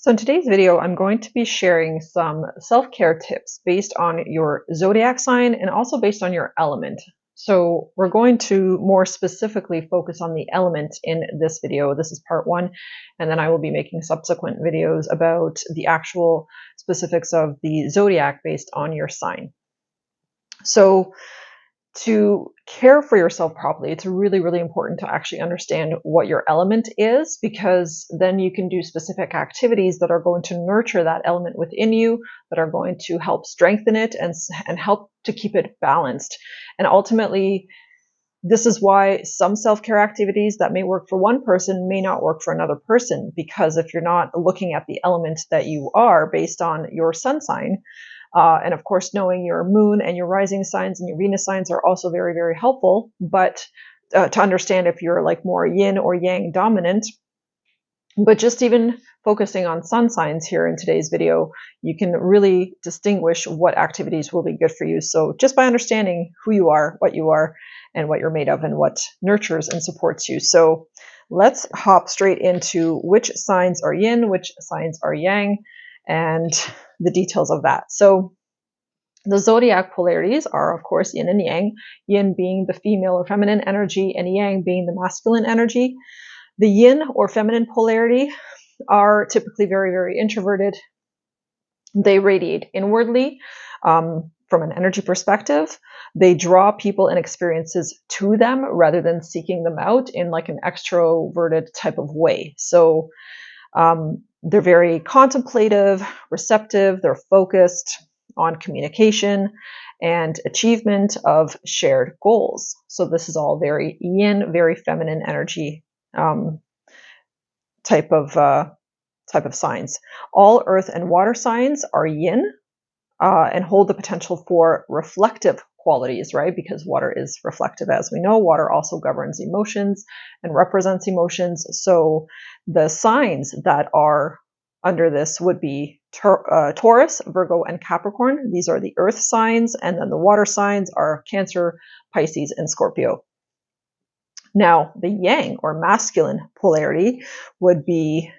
So in today's video, I'm going to be sharing some self-care tips based on your zodiac sign and also based on your element. So we're going to more specifically focus on the element in this video. This is part one, and then I will be making subsequent videos about the actual specifics of the zodiac based on your sign. So to care for yourself properly, it's really, really important to actually understand what your element is, because then you can do specific activities that are going to nurture that element within you, that are going to help strengthen it and help to keep it balanced. And ultimately, this is why some self-care activities that may work for one person may not work for another person, because if you're not looking at the element that you are based on your sun sign, and of course, knowing your moon and your rising signs and your Venus signs are also very, very helpful. But to understand if you're like more yin or yang dominant, but just even focusing on sun signs here in today's video, you can really distinguish what activities will be good for you. So just by understanding who you are, and what you're made of, and what nurtures and supports you. So let's hop straight into which signs are yin, which signs are yang, and the details of that. So the zodiac polarities are, of course, yin and yang, yin being the female or feminine energy and yang being the masculine energy. The yin or feminine polarity are typically very, very introverted. They radiate inwardly from an energy perspective. They draw people and experiences to them rather than seeking them out in like an extroverted type of way. So they're very contemplative, receptive, they're focused on communication and achievement of shared goals. So this is all very yin, very feminine energy type of signs. All earth and water signs are yin and hold the potential for reflective qualities, right? Because water is reflective, as we know. Water also governs emotions and represents emotions. So the signs that are under this would be Taurus, Virgo, and Capricorn. These are the earth signs, and then the water signs are Cancer, Pisces, and Scorpio. Now, the yang or masculine polarity would be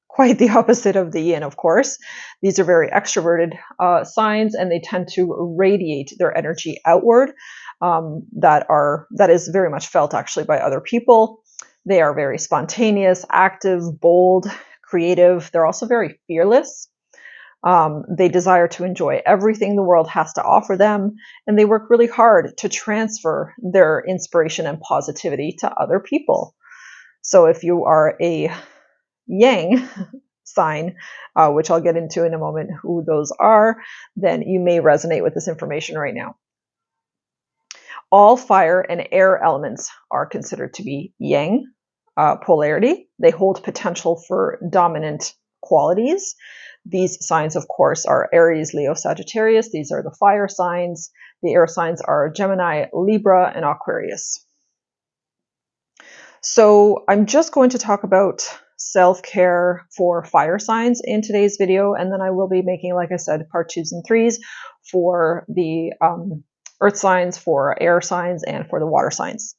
quite the opposite of the yin, of course. These are very extroverted signs, and they tend to radiate their energy outward. That is very much felt actually by other people. They are very spontaneous, active, bold, creative. They're also very fearless. They desire to enjoy everything the world has to offer them, and they work really hard to transfer their inspiration and positivity to other people. So if you are a yang sign, which I'll get into in a moment who those are, then you may resonate with this information right now. All fire and air elements are considered to be yang polarity. They hold potential for dominant qualities. These signs, of course, are Aries, Leo, Sagittarius. These are the fire signs. The air signs are Gemini, Libra, and Aquarius. So I'm just going to talk about self-care for fire signs in today's video, and then I will be making, like I said, part 2s and 3s for the earth signs, for air signs, and for the water signs.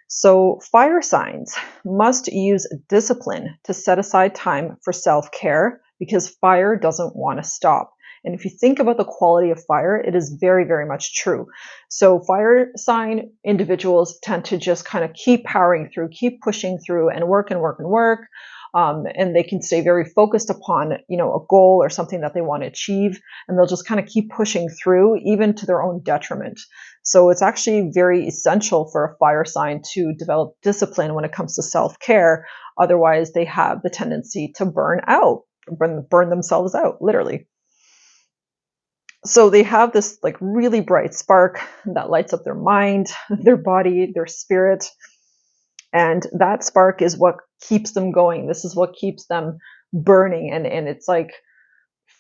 So fire signs must use discipline to set aside time for self-care, because fire doesn't want to stop. And if you think about the quality of fire, it is very, very much true. So fire sign individuals tend to just kind of keep powering through, keep pushing through, and work and work and work. And they can stay very focused upon, a goal or something that they want to achieve. And they'll just kind of keep pushing through, even to their own detriment. So it's actually very essential for a fire sign to develop discipline when it comes to self-care. Otherwise, they have the tendency to burn themselves out, literally. So they have this like really bright spark that lights up their mind, their body, their spirit. And that spark is what keeps them going. This is what keeps them burning. And it's like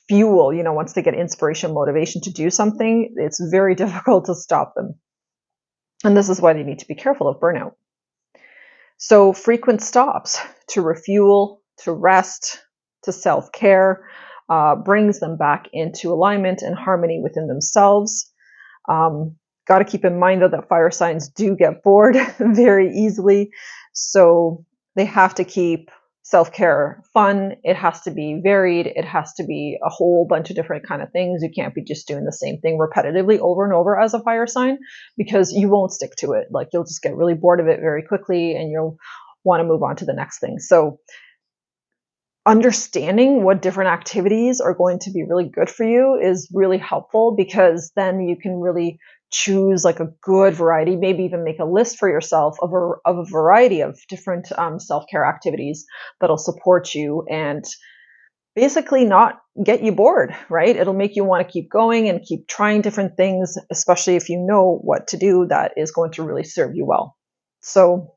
fuel, once they get inspiration, motivation to do something, it's very difficult to stop them. And this is why they need to be careful of burnout. So frequent stops to refuel, to rest, to self-care, brings them back into alignment and harmony within themselves. Got to keep in mind, though, that fire signs do get bored very easily. So they have to keep self-care fun. It has to be varied. It has to be a whole bunch of different kind of things. You can't be just doing the same thing repetitively over and over as a fire sign, because you won't stick to it. Like, you'll just get really bored of it very quickly and you'll want to move on to the next thing. So understanding what different activities are going to be really good for you is really helpful, because then you can really choose like a good variety, maybe even make a list for yourself of a variety of different self-care activities that'll support you and basically not get you bored, right? It'll make you want to keep going and keep trying different things, especially if you know what to do that is going to really serve you well. So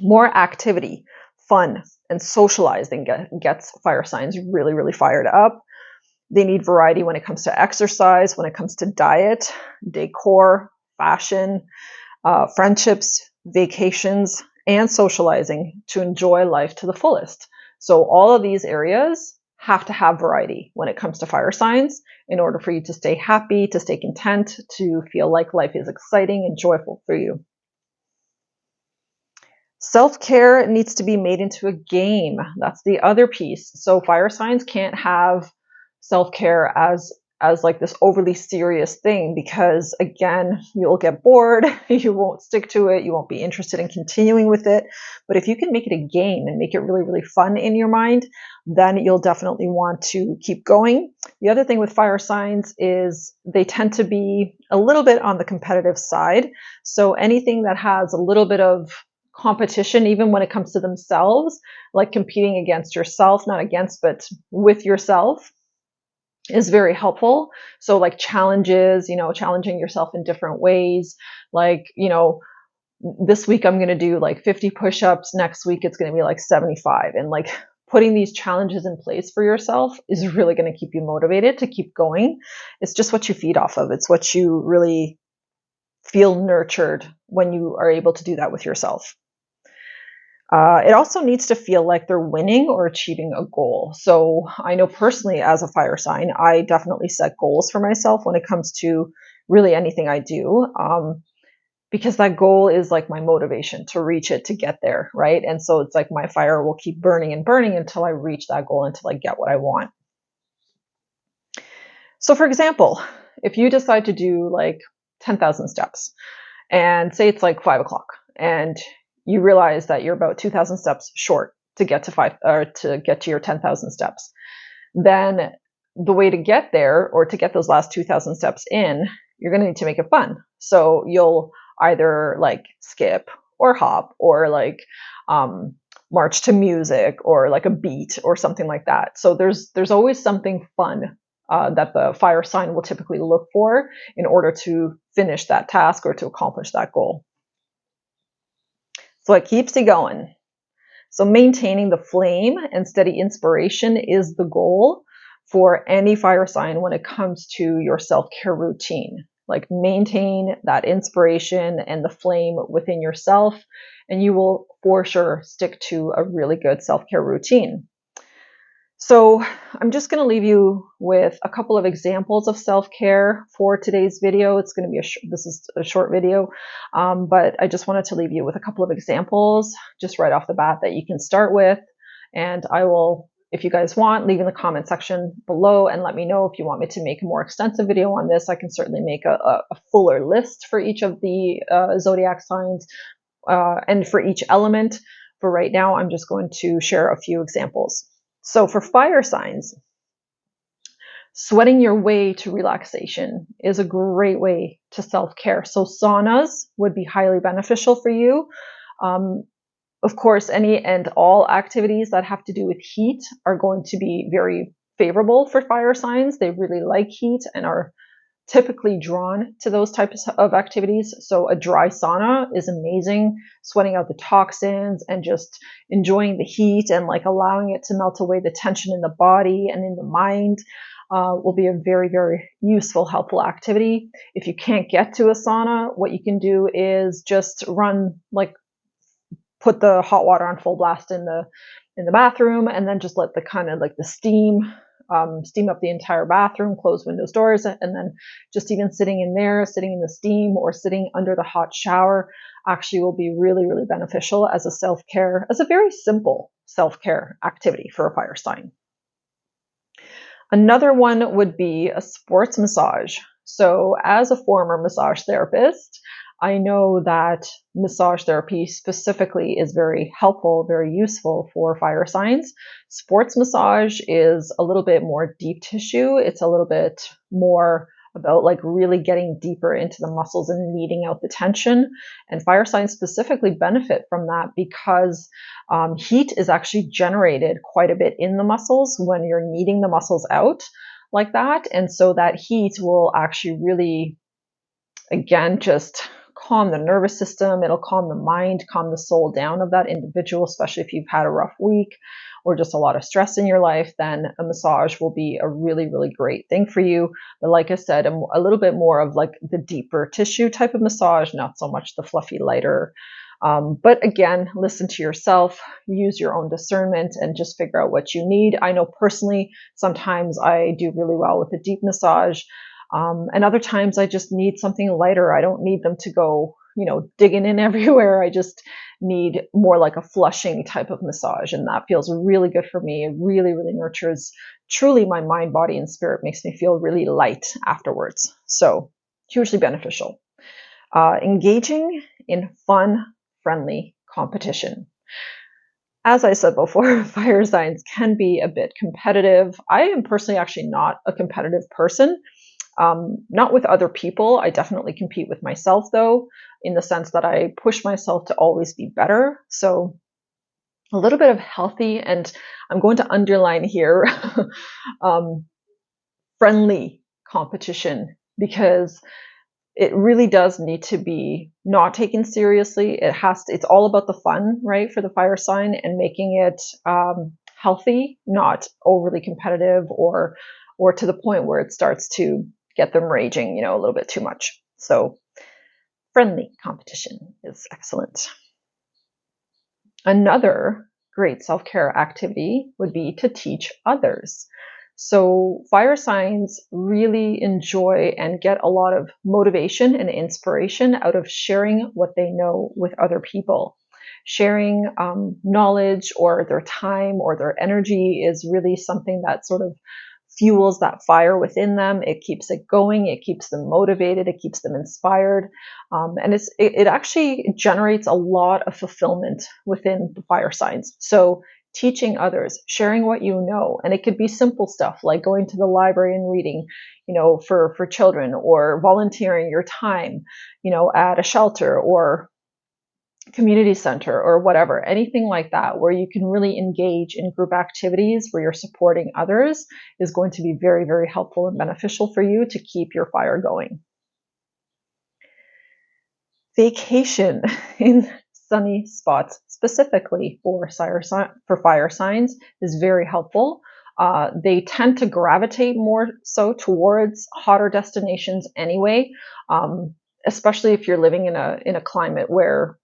more activity, fun, and socializing gets fire signs really, really fired up. They need variety when it comes to exercise, when it comes to diet, decor, fashion, friendships, vacations, and socializing to enjoy life to the fullest. So all of these areas have to have variety when it comes to fire signs in order for you to stay happy, to stay content, to feel like life is exciting and joyful for you. Self-care needs to be made into a game. That's the other piece. So fire signs can't have self-care as like this overly serious thing, because again, you'll get bored, you won't stick to it, you won't be interested in continuing with it. But if you can make it a game and make it really, really fun in your mind, then you'll definitely want to keep going. The other thing with fire signs is they tend to be a little bit on the competitive side. So anything that has a little bit of competition, even when it comes to themselves, like competing against yourself, not against, but with yourself, is very helpful. So like challenges, challenging yourself in different ways. Like, this week I'm going to do like 50 push-ups. Next week it's going to be like 75. And like putting these challenges in place for yourself is really going to keep you motivated to keep going. It's just what you feed off of. It's what you really feel nurtured when you are able to do that with yourself. It also needs to feel like they're winning or achieving a goal. So I know personally as a fire sign, I definitely set goals for myself when it comes to really anything I do, because that goal is like my motivation to reach it, to get there, right? And so it's like my fire will keep burning and burning until I reach that goal, until I get what I want. So for example, if you decide to do like 10,000 steps, and say it's like 5 o'clock, and you realize that you're about 2,000 steps short to get to your 10,000 steps, then the way to get there, or to get those last 2,000 steps in, you're going to need to make it fun. So you'll either like skip or hop, or like march to music, or like a beat or something like that. So there's always something fun that the fire sign will typically look for in order to finish that task or to accomplish that goal. So it keeps you going. So maintaining the flame and steady inspiration is the goal for any fire sign when it comes to your self-care routine. Like, maintain that inspiration and the flame within yourself, and you will for sure stick to a really good self-care routine. So I'm just going to leave you with a couple of examples of self-care for today's video. It's going to be this is a short video, but I just wanted to leave you with a couple of examples just right off the bat that you can start with. And I will, if you guys want, leave in the comment section below and let me know if you want me to make a more extensive video on this. I can certainly make a fuller list for each of the zodiac signs and for each element. For right now, I'm just going to share a few examples. So for fire signs, sweating your way to relaxation is a great way to self-care. So saunas would be highly beneficial for you. Of course, any and all activities that have to do with heat are going to be very favorable for fire signs. They really like heat and are typically drawn to those types of activities. So a dry sauna is amazing, sweating out the toxins and just enjoying the heat and like allowing it to melt away the tension in the body and in the mind will be a very, very useful, helpful activity. If you can't get to a sauna, what you can do is just put the hot water on full blast in the bathroom, and then just let the kind of like the steam steam up the entire bathroom, close windows, doors, and then just even sitting in there, sitting in the steam or sitting under the hot shower actually will be really, really beneficial as a self-care, as a very simple self-care activity for a fire sign. Another one would be a sports massage. So as a former massage therapist, I know that massage therapy specifically is very helpful, very useful for fire signs. Sports massage is a little bit more deep tissue. It's a little bit more about like really getting deeper into the muscles and kneading out the tension. And fire signs specifically benefit from that because heat is actually generated quite a bit in the muscles when you're kneading the muscles out like that. And so that heat will actually really, again, just calm the nervous system. It'll calm the mind, calm the soul down of that individual, especially if you've had a rough week or just a lot of stress in your life, then a massage will be a really, really great thing for you. But like I said, a little bit more of like the deeper tissue type of massage, not so much the fluffy, lighter. But again, listen to yourself, use your own discernment, and just figure out what you need. I know personally, sometimes I do really well with a deep massage. And other times I just need something lighter. I don't need them to go, digging in everywhere. I just need more like a flushing type of massage. And that feels really good for me. It really, really nurtures truly my mind, body, and spirit, makes me feel really light afterwards. So hugely beneficial. Engaging in fun, friendly competition. As I said before, fire signs can be a bit competitive. I am personally actually not a competitive person. Not with other people. I definitely compete with myself, though, in the sense that I push myself to always be better. So a little bit of healthy, and I'm going to underline here, friendly competition, because it really does need to be not taken seriously. It's all about the fun, right, for the fire sign, and making it healthy, not overly competitive or to the point where it starts to get them raging, a little bit too much. So friendly competition is excellent. Another great self-care activity would be to teach others. So fire signs really enjoy and get a lot of motivation and inspiration out of sharing what they know with other people. Sharing knowledge or their time or their energy is really something that sort of fuels that fire within them. It keeps it going. It keeps them motivated. It keeps them inspired. And it actually generates a lot of fulfillment within the fire signs. So teaching others, sharing what you know, and it could be simple stuff like going to the library and reading, for children, or volunteering your time, at a shelter or community center or whatever, anything like that, where you can really engage in group activities where you're supporting others, is going to be very, very helpful and beneficial for you to keep your fire going. Vacation in sunny spots, specifically for fire signs, is very helpful. They tend to gravitate more so towards hotter destinations anyway, especially if you're living in a climate where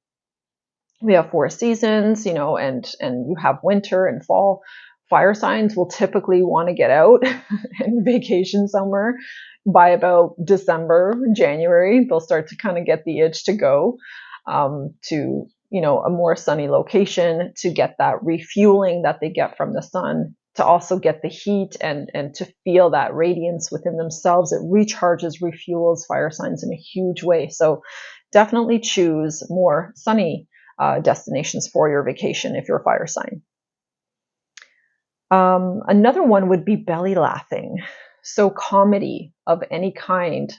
we have 4 seasons, and you have winter and fall. Fire signs will typically want to get out and vacation somewhere by about December, January. They'll start to kind of get the itch to go to, a more sunny location, to get that refueling that they get from the sun, to also get the heat and to feel that radiance within themselves. It recharges, refuels fire signs in a huge way. So definitely choose more sunny destinations for your vacation if you're a fire sign. Another one would be belly laughing. So comedy of any kind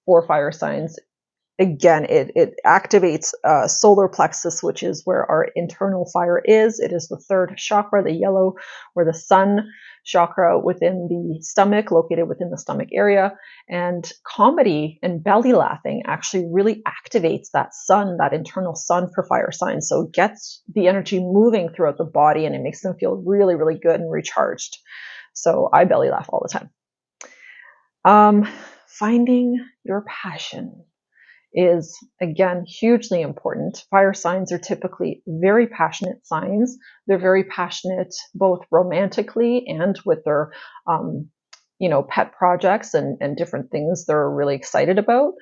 for fire signs. Again, it activates solar plexus, which is where our internal fire is. It is the third chakra, the yellow, or the sun chakra within the stomach, located within the stomach area. And comedy and belly laughing actually really activates that sun, that internal sun for fire signs. So it gets the energy moving throughout the body, and it makes them feel really, really good and recharged. So I belly laugh all the time. Finding your passion is, again, hugely important. Fire signs are typically very passionate signs. They're very passionate both romantically and with their pet projects and different things they're really excited about.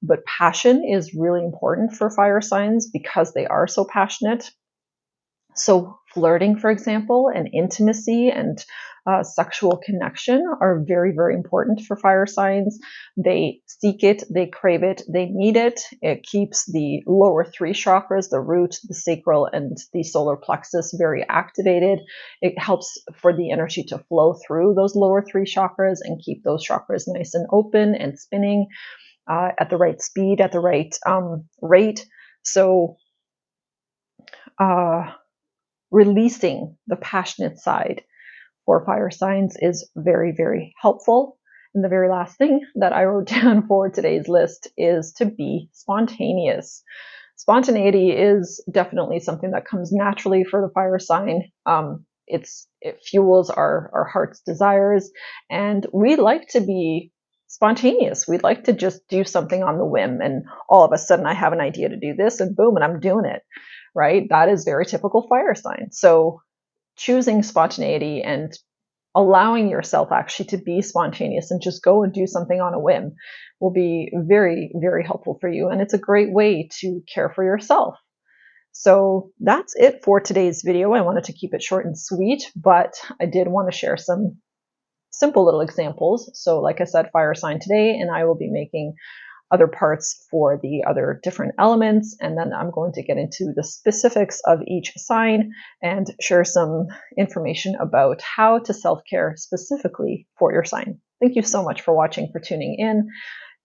But passion is really important for fire signs because they are so passionate. So flirting, for example, and intimacy and sexual connection are very, very important for fire signs. They seek it, they crave it, they need it. It keeps the lower three chakras, the root, the sacral, and the solar plexus very activated. It helps for the energy to flow through those lower three chakras and keep those chakras nice and open and spinning at the right speed, at the right rate. So, releasing the passionate side for fire signs is very, very helpful. And the very last thing that I wrote down for today's list is to be spontaneous. Spontaneity is definitely something that comes naturally for the fire sign. It fuels our heart's desires, and we like to be spontaneous. We'd like to just do something on the whim, and all of a sudden I have an idea to do this, and boom, and I'm doing it, right? That is very typical fire sign. So choosing spontaneity and allowing yourself actually to be spontaneous and just go and do something on a whim will be very, very helpful for you. And it's a great way to care for yourself. So that's it for today's video. I wanted to keep it short and sweet, but I did want to share some simple little examples. So like I said, fire sign today, and I will be making other parts for the other different elements, and then I'm going to get into the specifics of each sign and share some information about how to self-care specifically for your sign. Thank you so much for watching, for tuning in.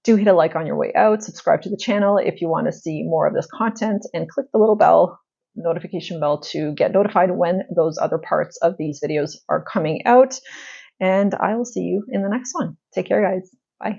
Do hit a like on your way out, subscribe to the channel if you want to see more of this content, and click the little bell, notification bell, to get notified when those other parts of these videos are coming out. And I will see you in the next one. Take care, guys. Bye.